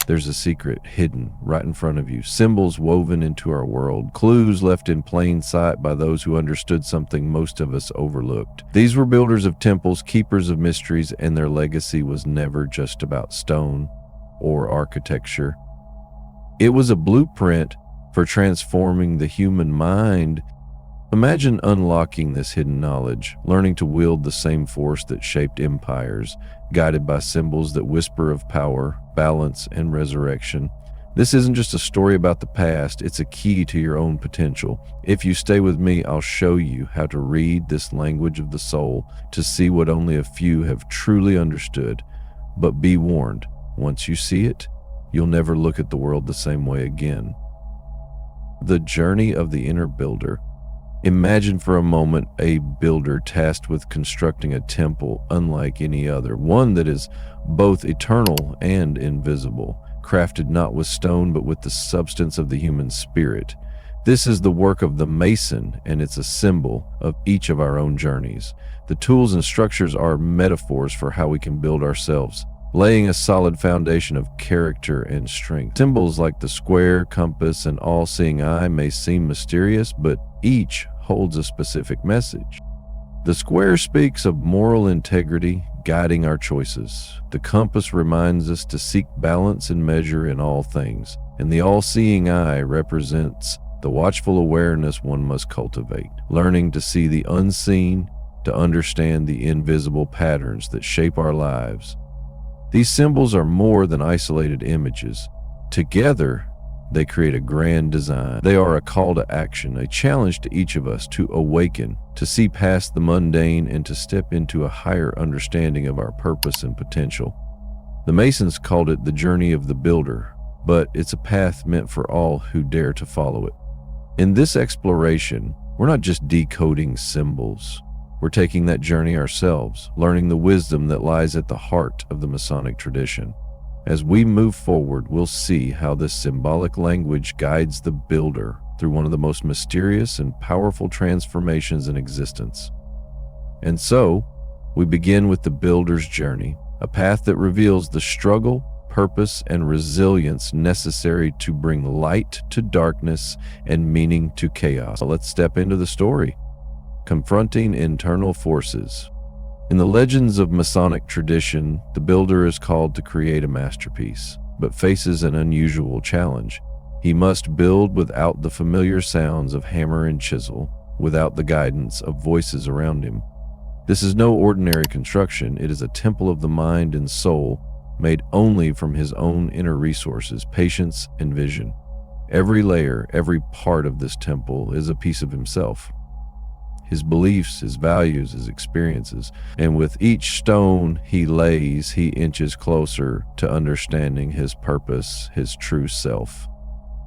There's a secret hidden right in front of you, symbols woven into our world, clues left in plain sight by those who understood something most of us overlooked. These were builders of temples, keepers of mysteries, and their legacy was never just about stone or architecture. It was a blueprint for transforming the human mind. Imagine unlocking this hidden knowledge, learning to wield the same force that shaped empires, guided by symbols that whisper of power, balance, and resurrection. This isn't just a story about the past, it's a key to your own potential. If you stay with me, I'll show you how to read this language of the soul to see what only a few have truly understood. But be warned, once you see it, you'll never look at the world the same way again. The journey of the inner builder. Imagine for a moment a builder tasked with constructing a temple unlike any other, one that is both eternal and invisible, crafted not with stone but with the substance of the human spirit. This is the work of the mason, and it's a symbol of each of our own journeys. The tools and structures are metaphors for how we can build ourselves, laying a solid foundation of character and strength. Symbols like the square, compass, and all-seeing eye may seem mysterious, but each holds a specific message. The square speaks of moral integrity guiding our choices. The compass reminds us to seek balance and measure in all things. And the all-seeing eye represents the watchful awareness one must cultivate, learning to see the unseen, to understand the invisible patterns that shape our lives. These symbols are more than isolated images. Together, they create a grand design. They are a call to action, a challenge to each of us to awaken, to see past the mundane, and to step into a higher understanding of our purpose and potential. The Masons called it the journey of the builder, but it's a path meant for all who dare to follow it. In this exploration, we're not just decoding symbols. We're taking that journey ourselves, learning the wisdom that lies at the heart of the Masonic tradition. As we move forward, we'll see how this symbolic language guides the builder through one of the most mysterious and powerful transformations in existence. And so, we begin with the builder's journey, a path that reveals the struggle, purpose, and resilience necessary to bring light to darkness and meaning to chaos. Let's step into the story. Confronting internal forces. In the legends of Masonic tradition, the builder is called to create a masterpiece, but faces an unusual challenge. He must build without the familiar sounds of hammer and chisel, without the guidance of voices around him. This is no ordinary construction. It is a temple of the mind and soul, made only from his own inner resources, patience, and vision. Every layer, every part of this temple is a piece of himself. His beliefs, his values, his experiences. And with each stone he lays, he inches closer to understanding his purpose, his true self.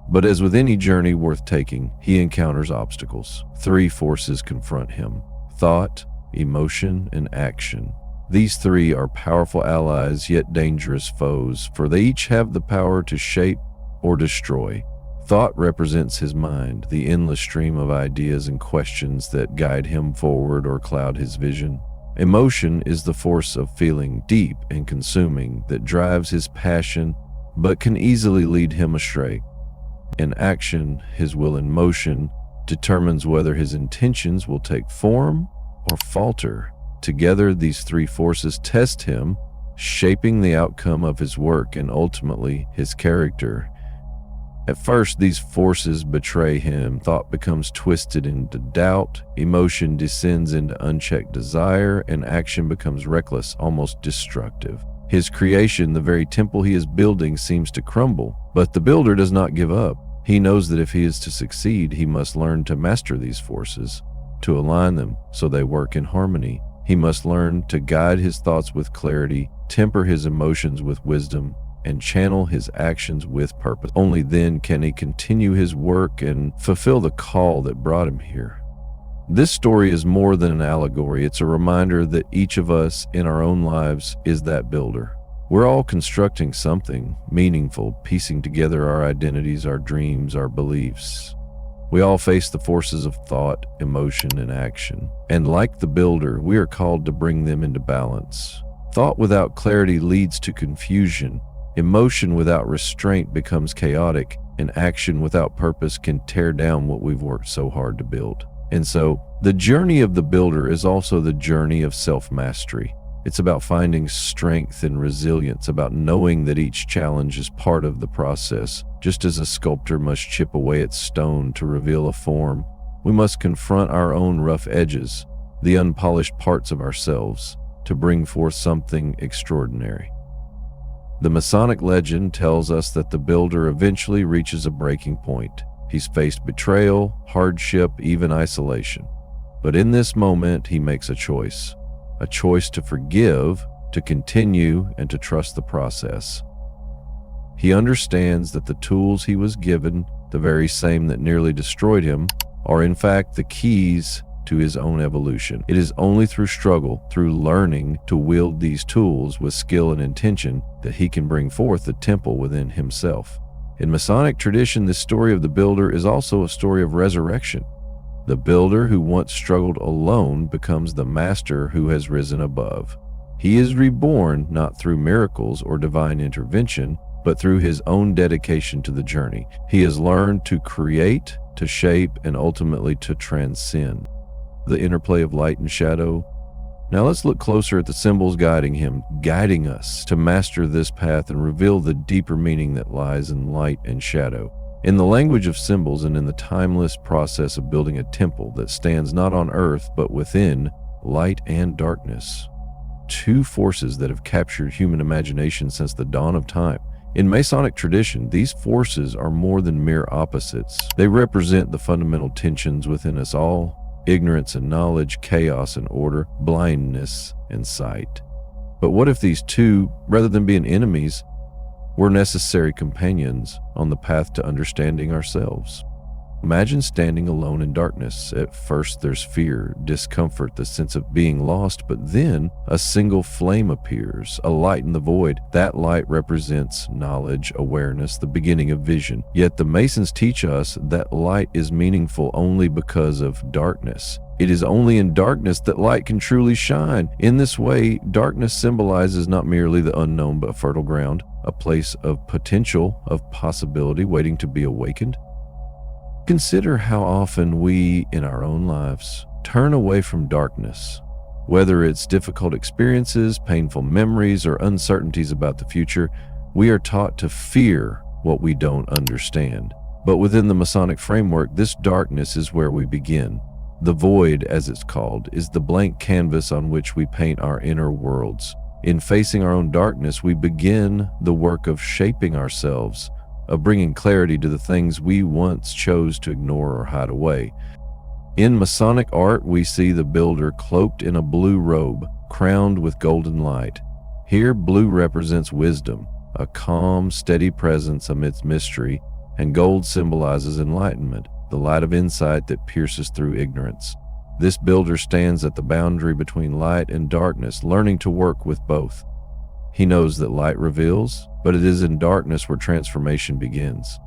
But as with any journey worth taking, he encounters obstacles. 3 forces confront him: thought, emotion, and action. These 3 are powerful allies, yet dangerous foes, for they each have the power to shape or destroy. Thought represents his mind, the endless stream of ideas and questions that guide him forward or cloud his vision. Emotion is the force of feeling, deep and consuming, that drives his passion but can easily lead him astray. In action, his will in motion determines whether his intentions will take form or falter. Together, these 3 forces test him, shaping the outcome of his work and ultimately his character. At first, these forces betray him. Thought becomes twisted into doubt, emotion descends into unchecked desire, and action becomes reckless, almost destructive. His creation, the very temple he is building, seems to crumble. But the builder does not give up. He knows that if he is to succeed, he must learn to master these forces, to align them so they work in harmony. He must learn to guide his thoughts with clarity, temper his emotions with wisdom, and channel his actions with purpose. Only then can he continue his work and fulfill the call that brought him here. This story is more than an allegory. It's a reminder that each of us in our own lives is that builder. We're all constructing something meaningful, piecing together our identities, our dreams, our beliefs. We all face the forces of thought, emotion, and action. And like the builder, we are called to bring them into balance. Thought without clarity leads to confusion. Emotion without restraint becomes chaotic, and action without purpose can tear down what we've worked so hard to build. And so, the journey of the builder is also the journey of self-mastery. It's about finding strength and resilience, about knowing that each challenge is part of the process. Just as a sculptor must chip away at stone to reveal a form, we must confront our own rough edges, the unpolished parts of ourselves, to bring forth something extraordinary. The Masonic legend tells us that the builder eventually reaches a breaking point. He's faced betrayal, hardship, even isolation. But in this moment, he makes a choice to forgive, to continue, and to trust the process. He understands that the tools he was given, the very same that nearly destroyed him, are in fact the keys to his own evolution. It is only through struggle, through learning to wield these tools with skill and intention, that he can bring forth the temple within himself. In Masonic tradition, this story of the builder is also a story of resurrection. The builder who once struggled alone becomes the master who has risen above. He is reborn not through miracles or divine intervention, but through his own dedication to the journey. He has learned to create, to shape, and ultimately to transcend. The interplay of light and shadow. Now let's look closer at the symbols guiding him, guiding us to master this path and reveal the deeper meaning that lies in light and shadow. In the language of symbols and in the timeless process of building a temple that stands not on earth but within light and darkness, two forces that have captured human imagination since the dawn of time. In Masonic tradition, these forces are more than mere opposites. They represent the fundamental tensions within us all: ignorance and knowledge, chaos and order, blindness and sight. But what if these two, rather than being enemies, were necessary companions on the path to understanding ourselves? Imagine standing alone in darkness. At first there's fear, discomfort, the sense of being lost, but then a single flame appears, a light in the void. That light represents knowledge, awareness, the beginning of vision. Yet the Masons teach us that light is meaningful only because of darkness. It is only in darkness that light can truly shine. In this way, darkness symbolizes not merely the unknown but fertile ground, a place of potential, of possibility waiting to be awakened. Consider how often we, in our own lives, turn away from darkness. Whether it's difficult experiences, painful memories, or uncertainties about the future, we are taught to fear what we don't understand. But within the Masonic framework, this darkness is where we begin. The void, as it's called, is the blank canvas on which we paint our inner worlds. In facing our own darkness, we begin the work of shaping ourselves, of bringing clarity to the things we once chose to ignore or hide away. In Masonic art, we see the builder cloaked in a blue robe, crowned with golden light. Here, blue represents wisdom, a calm, steady presence amidst mystery, and gold symbolizes enlightenment, the light of insight that pierces through ignorance. This builder stands at the boundary between light and darkness, learning to work with both. He knows that light reveals, but it is in darkness where transformation begins.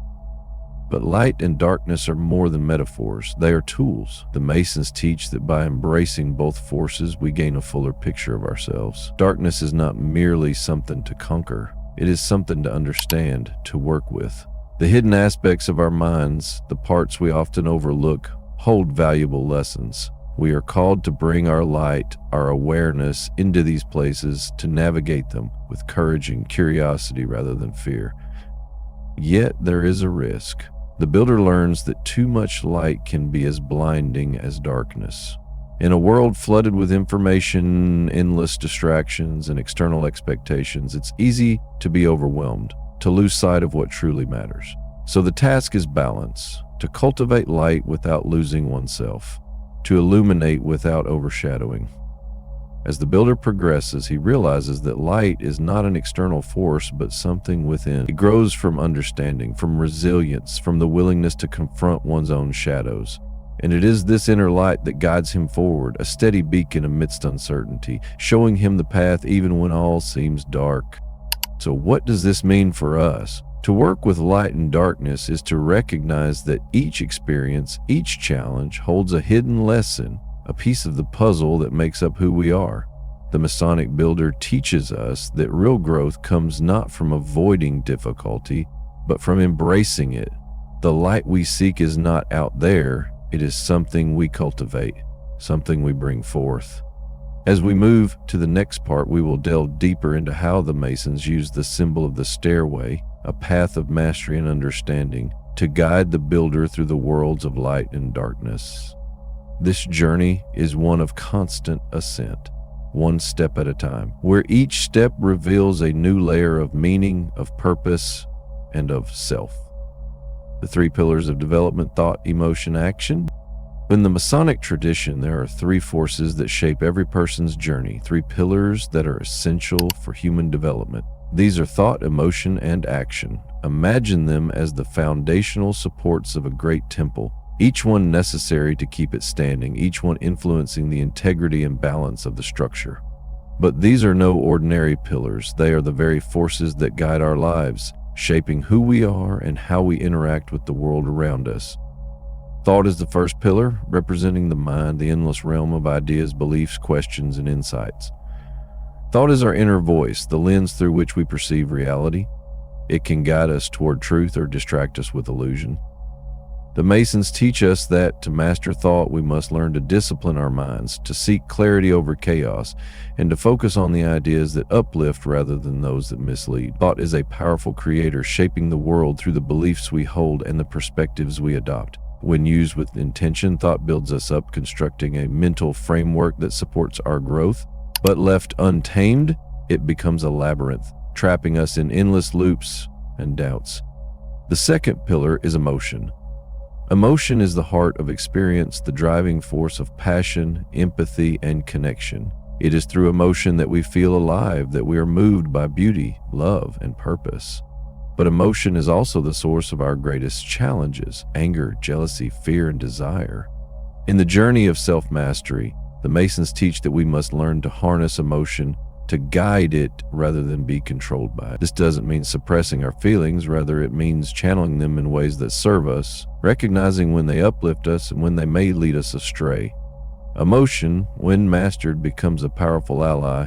But light and darkness are more than metaphors. They are tools. The Masons teach that by embracing both forces, we gain a fuller picture of ourselves. Darkness is not merely something to conquer. It is something to understand, to work with. The hidden aspects of our minds, the parts we often overlook, hold valuable lessons. We are called to bring our light, our awareness into these places, to navigate them with courage and curiosity rather than fear. Yet there is a risk. The builder learns that too much light can be as blinding as darkness. In a world flooded with information, endless distractions, and external expectations, it's easy to be overwhelmed, to lose sight of what truly matters. So the task is balance, to cultivate light without losing oneself, to illuminate without overshadowing. As the builder progresses, he realizes that light is not an external force, but something within. It grows from understanding, from resilience, from the willingness to confront one's own shadows. And it is this inner light that guides him forward, a steady beacon amidst uncertainty, showing him the path even when all seems dark. So what does this mean for us? To work with light and darkness is to recognize that each experience, each challenge holds a hidden lesson, a piece of the puzzle that makes up who we are. The Masonic builder teaches us that real growth comes not from avoiding difficulty, but from embracing it. The light we seek is not out there, it is something we cultivate, something we bring forth. As we move to the next part, we will delve deeper into how the Masons use the symbol of the stairway, a path of mastery and understanding, to guide the builder through the worlds of light and darkness. This journey is one of constant ascent, one step at a time, where each step reveals a new layer of meaning, of purpose, and of self. The three pillars of development: thought, emotion, action. In the Masonic tradition, there are three forces that shape every person's journey, three pillars that are essential for human development. These are thought, emotion, and action. Imagine them as the foundational supports of a great temple, each one necessary to keep it standing, each one influencing the integrity and balance of the structure. But these are no ordinary pillars. They are the very forces that guide our lives, shaping who we are and how we interact with the world around us. Thought is the first pillar, representing the mind, the endless realm of ideas, beliefs, questions, and insights. Thought is our inner voice, the lens through which we perceive reality. It can guide us toward truth or distract us with illusion. The Masons teach us that to master thought, we must learn to discipline our minds, to seek clarity over chaos, and to focus on the ideas that uplift rather than those that mislead. Thought is a powerful creator, shaping the world through the beliefs we hold and the perspectives we adopt. When used with intention, thought builds us up, constructing a mental framework that supports our growth. But left untamed, it becomes a labyrinth, trapping us in endless loops and doubts. The second pillar is emotion. Emotion is the heart of experience, the driving force of passion, empathy, and connection. It is through emotion that we feel alive, that we are moved by beauty, love, and purpose. But emotion is also the source of our greatest challenges: anger, jealousy, fear, and desire. In the journey of self-mastery, the Masons teach that we must learn to harness emotion, to guide it rather than be controlled by it. This doesn't mean suppressing our feelings, rather it means channeling them in ways that serve us, recognizing when they uplift us and when they may lead us astray. Emotion, when mastered, becomes a powerful ally,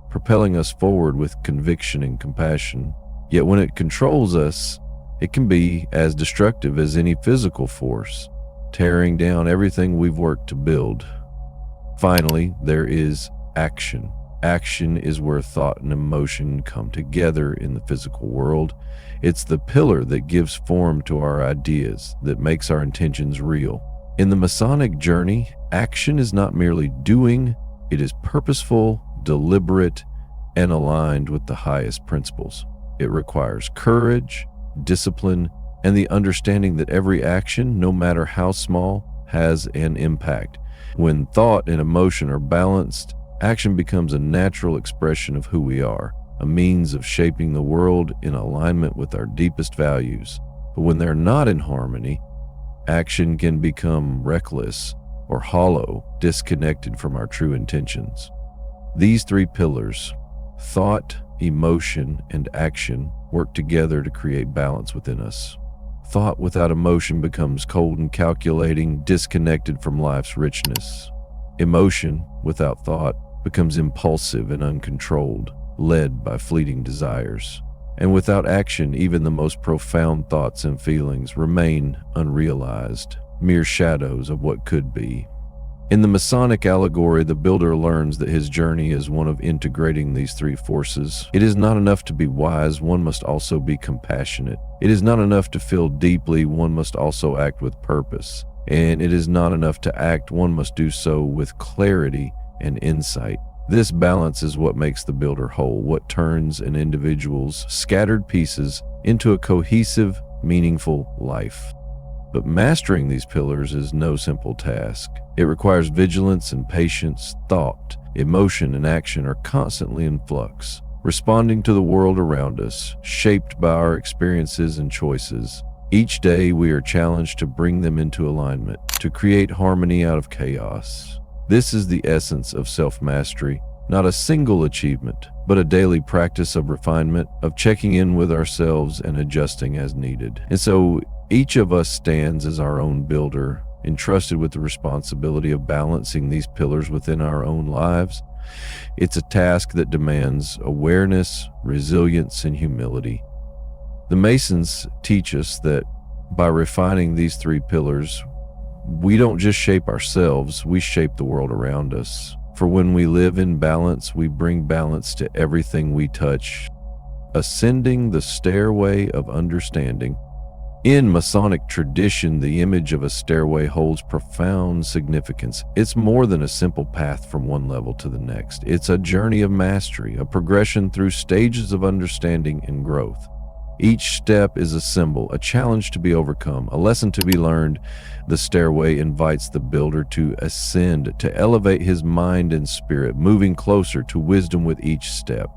propelling us forward with conviction and compassion. Yet when it controls us, it can be as destructive as any physical force, tearing down everything we've worked to build. Finally, there is action. Action is where thought and emotion come together in the physical world. It's the pillar that gives form to our ideas, that makes our intentions real. In the Masonic journey, action is not merely doing, it is purposeful, deliberate, and aligned with the highest principles. It requires courage, discipline, and the understanding that every action, no matter how small, has an impact. When thought and emotion are balanced, action becomes a natural expression of who we are, a means of shaping the world in alignment with our deepest values. But when they're not in harmony, action can become reckless or hollow, disconnected from our true intentions. These three pillars, thought, emotion, and action, work together to create balance within us. Thought without emotion becomes cold and calculating, disconnected from life's richness. Emotion without thought becomes impulsive and uncontrolled, led by fleeting desires. And without action, even the most profound thoughts and feelings remain unrealized, mere shadows of what could be. In the Masonic allegory, the builder learns that his journey is one of integrating these three forces. It is not enough to be wise, one must also be compassionate. It is not enough to feel deeply, one must also act with purpose. And it is not enough to act, one must do so with clarity and insight. This balance is what makes the builder whole, what turns an individual's scattered pieces into a cohesive, meaningful life. But mastering these pillars is no simple task. It requires vigilance and patience. Thought, emotion, and action are constantly in flux, responding to the world around us, shaped by our experiences and choices. Each day we are challenged to bring them into alignment, to create harmony out of chaos. This is the essence of self-mastery, not a single achievement, but a daily practice of refinement, of checking in with ourselves and adjusting as needed. And so each of us stands as our own builder, entrusted with the responsibility of balancing these pillars within our own lives. It's a task that demands awareness, resilience, and humility. The Masons teach us that by refining these three pillars, we don't just shape ourselves, we shape the world around us. For when we live in balance, we bring balance to everything we touch, ascending the stairway of understanding. In Masonic tradition, the image of a stairway holds profound significance. It's more than a simple path from one level to the next. It's a journey of mastery, a progression through stages of understanding and growth. Each step is a symbol, a challenge to be overcome, a lesson to be learned. The stairway invites the builder to ascend, to elevate his mind and spirit, moving closer to wisdom with each step.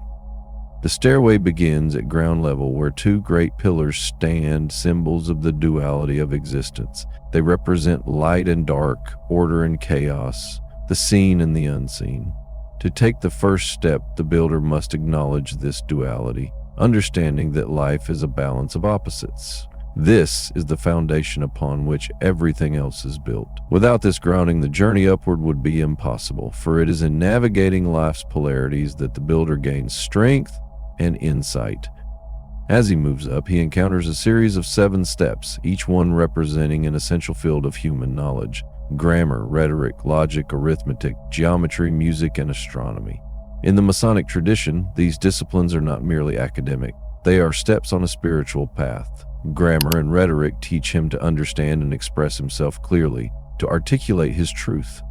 The stairway begins at ground level where two great pillars stand, symbols of the duality of existence. They represent light and dark, order and chaos, the seen and the unseen. To take the first step, the builder must acknowledge this duality, understanding that life is a balance of opposites. This is the foundation upon which everything else is built. Without this grounding, the journey upward would be impossible, for it is in navigating life's polarities that the builder gains strength and insight. As he moves up, he encounters a series of 7 steps, each one representing an essential field of human knowledge: grammar, rhetoric, logic, arithmetic, geometry, music, and astronomy. In the Masonic tradition, these disciplines are not merely academic. They are steps on a spiritual path. Grammar and rhetoric teach him to understand and express himself clearly, to articulate his truth.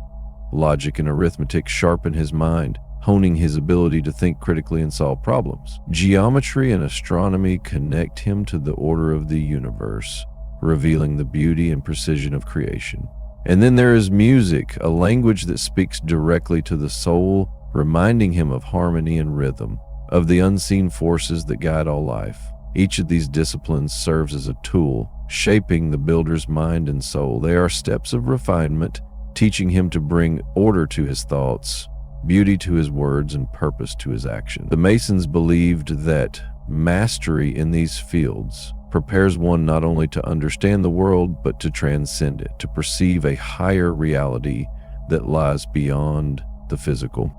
Logic and arithmetic sharpen his mind, honing his ability to think critically and solve problems. Geometry and astronomy connect him to the order of the universe, revealing the beauty and precision of creation. And then there is music, a language that speaks directly to the soul, reminding him of harmony and rhythm, of the unseen forces that guide all life. Each of these disciplines serves as a tool, shaping the builder's mind and soul. They are steps of refinement, teaching him to bring order to his thoughts, beauty to his words, and purpose to his action. The Masons believed that mastery in these fields prepares one not only to understand the world, but to transcend it, to perceive a higher reality that lies beyond the physical.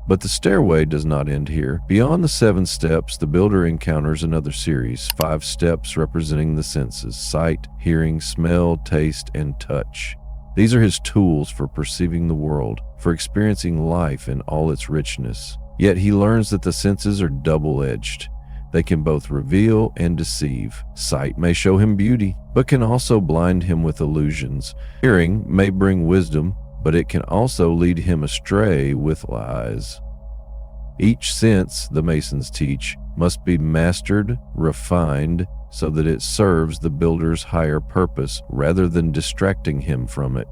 But the stairway does not end here. Beyond the 7 steps, the builder encounters another series, 5 steps representing the senses: sight, hearing, smell, taste, and touch. These are his tools for perceiving the world, for experiencing life in all its richness. Yet he learns that the senses are double-edged. They can both reveal and deceive. Sight may show him beauty, but can also blind him with illusions. Hearing may bring wisdom, but it can also lead him astray with lies. Each sense, the Masons teach, must be mastered, refined, so that it serves the builder's higher purpose rather than distracting him from it.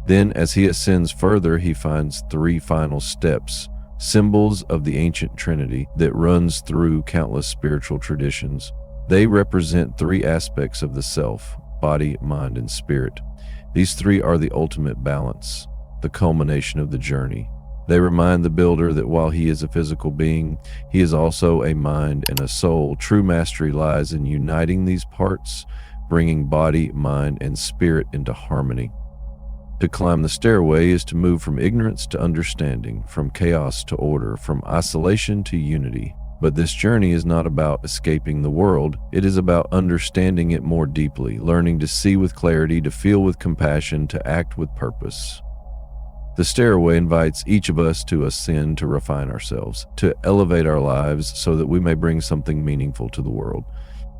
Then, as he ascends further, he finds 3 final steps, symbols of the ancient Trinity that runs through countless spiritual traditions. They represent 3 aspects of the self: body, mind, and spirit. These 3 are the ultimate balance, the culmination of the journey. They remind the builder that while he is a physical being, he is also a mind and a soul. True mastery lies in uniting these parts, bringing body, mind, and spirit into harmony. To climb the stairway is to move from ignorance to understanding, from chaos to order, from isolation to unity. But this journey is not about escaping the world. It is about understanding it more deeply, learning to see with clarity, to feel with compassion, to act with purpose. The stairway invites each of us to ascend, to refine ourselves, to elevate our lives so that we may bring something meaningful to the world.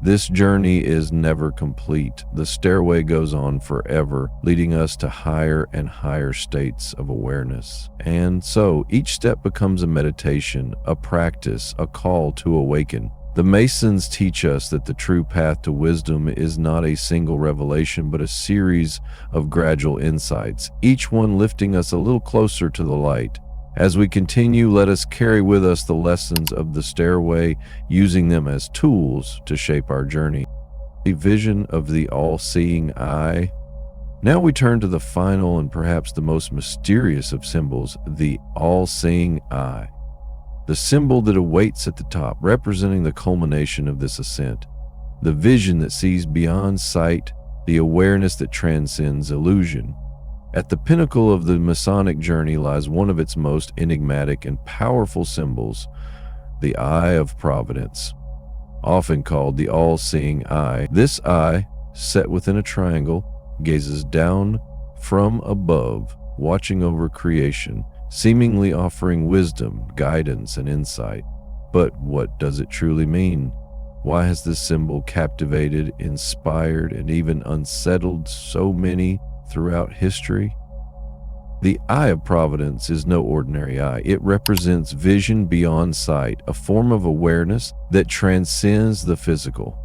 This journey is never complete. The stairway goes on forever, leading us to higher and higher states of awareness. And so each step becomes a meditation, a practice, a call to awaken. The Masons teach us that the true path to wisdom is not a single revelation, but a series of gradual insights, each one lifting us a little closer to the light. As we continue, let us carry with us the lessons of the stairway, using them as tools to shape our journey. A vision of the all-seeing eye. Now we turn to the final and perhaps the most mysterious of symbols, the all-seeing eye. The symbol that awaits at the top, representing the culmination of this ascent. The vision that sees beyond sight, the awareness that transcends illusion. At the pinnacle of the Masonic journey lies one of its most enigmatic and powerful symbols, the Eye of Providence, often called the all-seeing eye. This eye, set within a triangle, gazes down from above, watching over creation, seemingly offering wisdom, guidance, and insight. But what does it truly mean? Why has this symbol captivated, inspired, and even unsettled so many throughout history? The Eye of Providence is no ordinary eye. It represents vision beyond sight, a form of awareness that transcends the physical.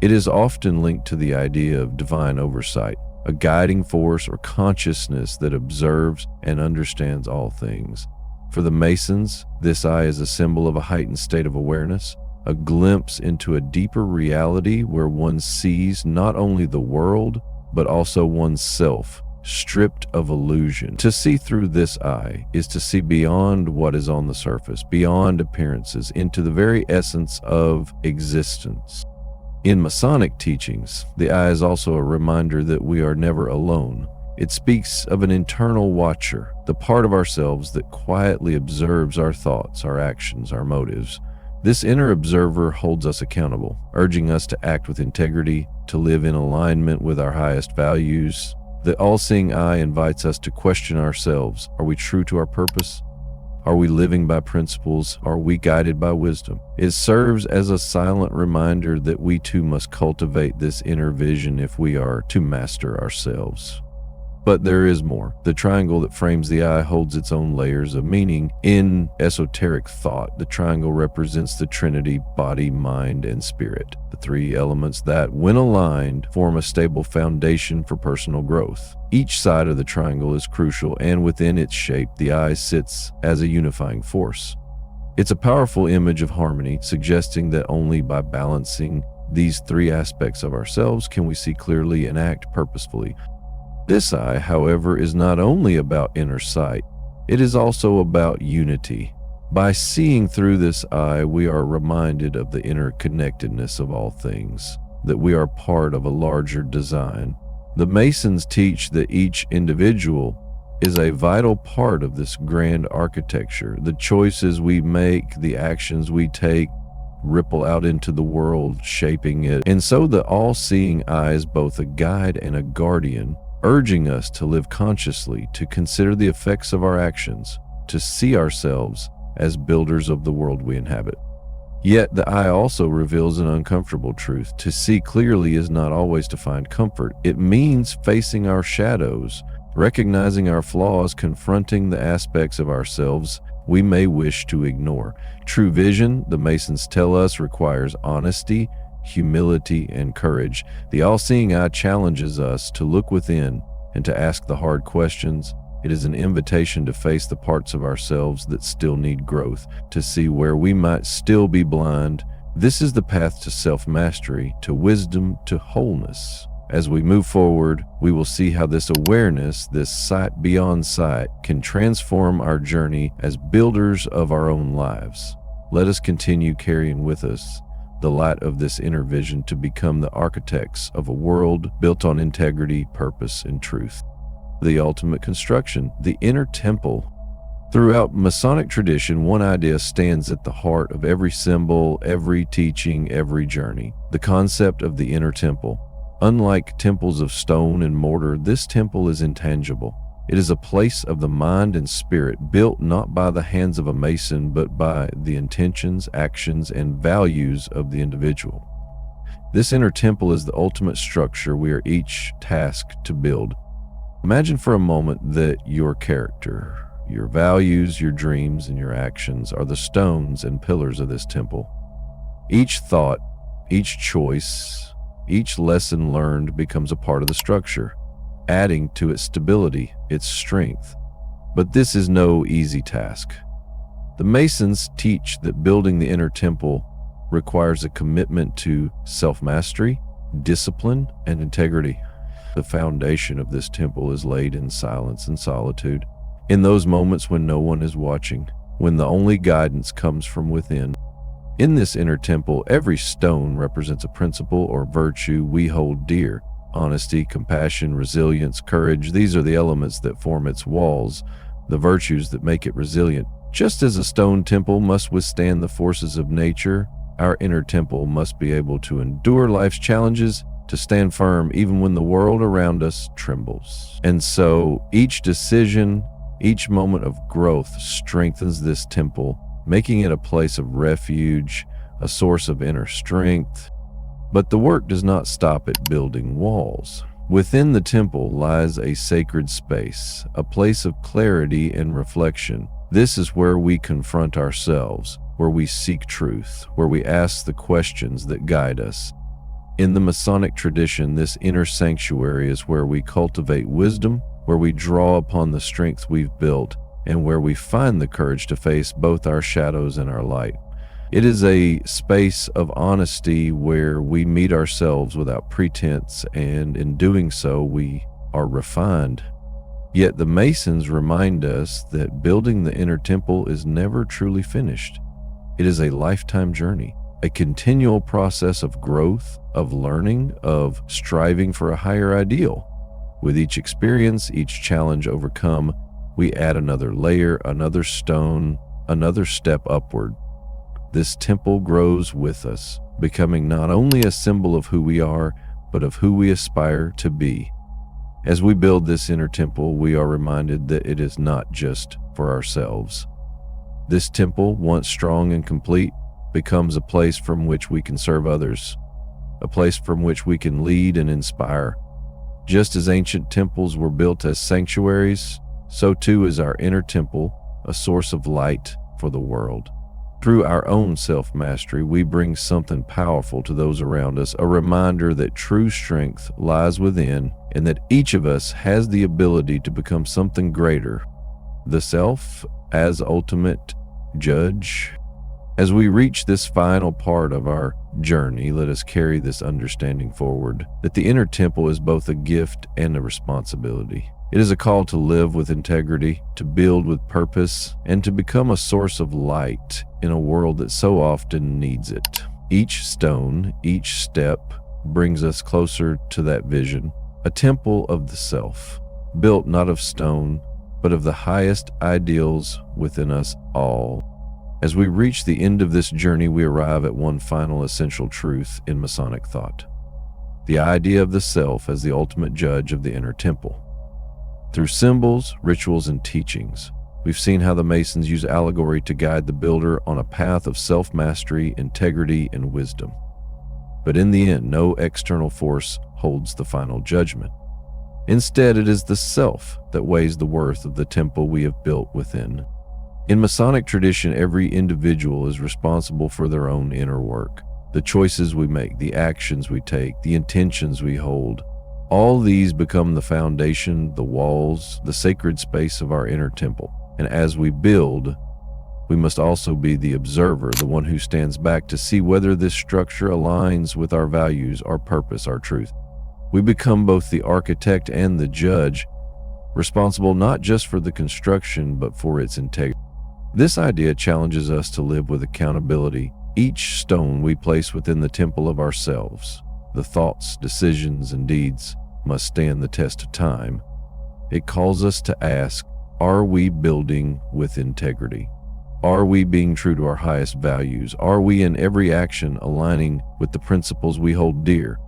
It is often linked to the idea of divine oversight, a guiding force or consciousness that observes and understands all things. For the Masons, this eye is a symbol of a heightened state of awareness, a glimpse into a deeper reality where one sees not only the world, but also oneself, stripped of illusion. To see through this eye is to see beyond what is on the surface, beyond appearances, into the very essence of existence. In Masonic teachings, the eye is also a reminder that we are never alone. It speaks of an internal watcher, the part of ourselves that quietly observes our thoughts, our actions, our motives. This inner observer holds us accountable, urging us to act with integrity, to live in alignment with our highest values. The all-seeing eye invites us to question ourselves. Are we true to our purpose? Are we living by principles? Are we guided by wisdom? It serves as a silent reminder that we too must cultivate this inner vision if we are to master ourselves. But there is more. The triangle that frames the eye holds its own layers of meaning. In esoteric thought, the triangle represents the Trinity, body, mind, and spirit, the three elements that, when aligned, form a stable foundation for personal growth. Each side of the triangle is crucial, and within its shape, the eye sits as a unifying force. It's a powerful image of harmony, suggesting that only by balancing these three aspects of ourselves can we see clearly and act purposefully. This eye, however, is not only about inner sight, it is also about unity. By seeing through this eye, we are reminded of the interconnectedness of all things, that we are part of a larger design. The Masons teach that each individual is a vital part of this grand architecture. The choices we make, the actions we take, ripple out into the world, shaping it. And so the all-seeing eye is both a guide and a guardian, urging us to live consciously, to consider the effects of our actions, to see ourselves as builders of the world we inhabit. Yet the eye also reveals an uncomfortable truth. To see clearly is not always to find comfort. It means facing our shadows, recognizing our flaws, confronting the aspects of ourselves we may wish to ignore. True vision, the Masons tell us, requires honesty, humility, and courage. The all-seeing eye challenges us to look within and to ask the hard questions. It is an invitation to face the parts of ourselves that still need growth, to see where we might still be blind. This is the path to self-mastery, to wisdom, to wholeness. As we move forward, we will see how this awareness, this sight beyond sight, can transform our journey as builders of our own lives. Let us continue carrying with us the light of this inner vision to become the architects of a world built on integrity, purpose, and truth. The ultimate construction, the inner temple. Throughout Masonic tradition, one idea stands at the heart of every symbol, every teaching, every journey: the concept of the inner temple. Unlike temples of stone and mortar, this temple is intangible. It is a place of the mind and spirit, built not by the hands of a mason, but by the intentions, actions, and values of the individual. This inner temple is the ultimate structure we are each tasked to build. Imagine for a moment that your character, your values, your dreams, and your actions are the stones and pillars of this temple. Each thought, each choice, each lesson learned becomes a part of the structure, adding to its stability, its strength. But this is no easy task. The Masons teach that building the inner temple requires a commitment to self-mastery, discipline, and integrity. The foundation of this temple is laid in silence and solitude, in those moments when no one is watching, when the only guidance comes from within. In this inner temple, every stone represents a principle or virtue we hold dear. Honesty, compassion, resilience, courage, these are the elements that form its walls, the virtues that make it resilient. Just as a stone temple must withstand the forces of nature, our inner temple must be able to endure life's challenges, to stand firm even when the world around us trembles. And so each decision, each moment of growth strengthens this temple, making it a place of refuge, a source of inner strength. But the work does not stop at building walls. Within the temple lies a sacred space, a place of clarity and reflection. This is where we confront ourselves, where we seek truth, where we ask the questions that guide us. In the Masonic tradition, this inner sanctuary is where we cultivate wisdom, where we draw upon the strength we've built, and where we find the courage to face both our shadows and our light. It is a space of honesty where we meet ourselves without pretense, and in doing so, we are refined. Yet the Masons remind us that building the inner temple is never truly finished. It is a lifetime journey, a continual process of growth, of learning, of striving for a higher ideal. With each experience, each challenge overcome, we add another layer, another stone, another step upward. This temple grows with us, becoming not only a symbol of who we are, but of who we aspire to be. As we build this inner temple, we are reminded that it is not just for ourselves. This temple, once strong and complete, becomes a place from which we can serve others, a place from which we can lead and inspire. Just as ancient temples were built as sanctuaries, so too is our inner temple, a source of light for the world. Through our own self-mastery, we bring something powerful to those around us, a reminder that true strength lies within and that each of us has the ability to become something greater, the self as ultimate judge. As we reach this final part of our journey, let us carry this understanding forward, that the inner temple is both a gift and a responsibility. It is a call to live with integrity, to build with purpose, and to become a source of light in a world that so often needs it. Each stone, each step brings us closer to that vision, a temple of the self, built not of stone, but of the highest ideals within us all. As we reach the end of this journey, we arrive at one final essential truth in Masonic thought: the idea of the self as the ultimate judge of the inner temple. Through symbols, rituals, and teachings, we've seen how the Masons use allegory to guide the builder on a path of self-mastery, integrity, and wisdom. But in the end, no external force holds the final judgment. Instead, it is the self that weighs the worth of the temple we have built within. In Masonic tradition, every individual is responsible for their own inner work. The choices we make, the actions we take, the intentions we hold, all these become the foundation, the walls, the sacred space of our inner temple. And as we build, we must also be the observer, the one who stands back to see whether this structure aligns with our values, our purpose, our truth. We become both the architect and the judge, responsible not just for the construction, but for its integrity. This idea challenges us to live with accountability. Each stone we place within the temple of ourselves, the thoughts, decisions, and deeds, must stand the test of time. It calls us to ask, are we building with integrity? Are we being true to our highest values? Are we in every action aligning with the principles we hold dear?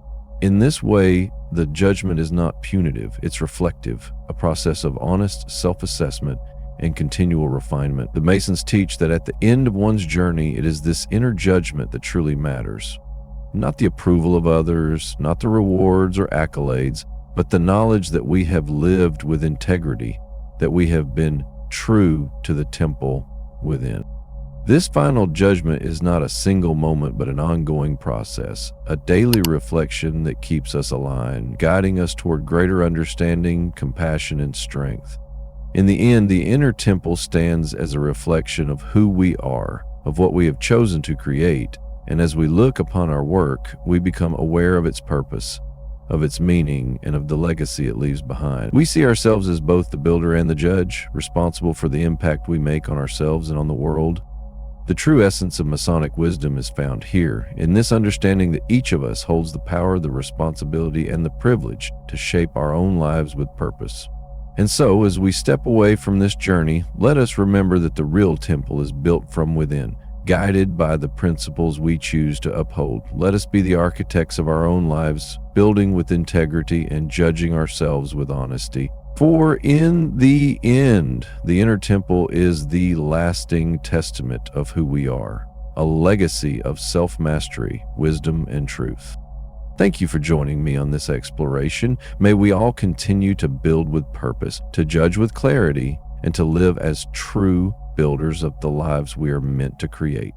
In this way, the judgment is not punitive, it's reflective, a process of honest self-assessment and continual refinement. The Masons teach that at the end of one's journey, it is this inner judgment that truly matters. Not the approval of others, not the rewards or accolades, but the knowledge that we have lived with integrity, that we have been true to the temple within. This final judgment is not a single moment, but an ongoing process, a daily reflection that keeps us aligned, guiding us toward greater understanding, compassion, and strength. In the end, the inner temple stands as a reflection of who we are, of what we have chosen to create, and as we look upon our work, we become aware of its purpose, of its meaning, and of the legacy it leaves behind. We see ourselves as both the builder and the judge, responsible for the impact we make on ourselves and on the world. The true essence of Masonic wisdom is found here, in this understanding that each of us holds the power, the responsibility, and the privilege to shape our own lives with purpose. And so, as we step away from this journey, let us remember that the real temple is built from within, guided by the principles we choose to uphold. Let us be the architects of our own lives, building with integrity and judging ourselves with honesty. For in the end, the inner temple is the lasting testament of who we are, a legacy of self-mastery, wisdom, and truth. Thank you for joining me on this exploration. May we all continue to build with purpose, to judge with clarity, and to live as true builders of the lives we are meant to create.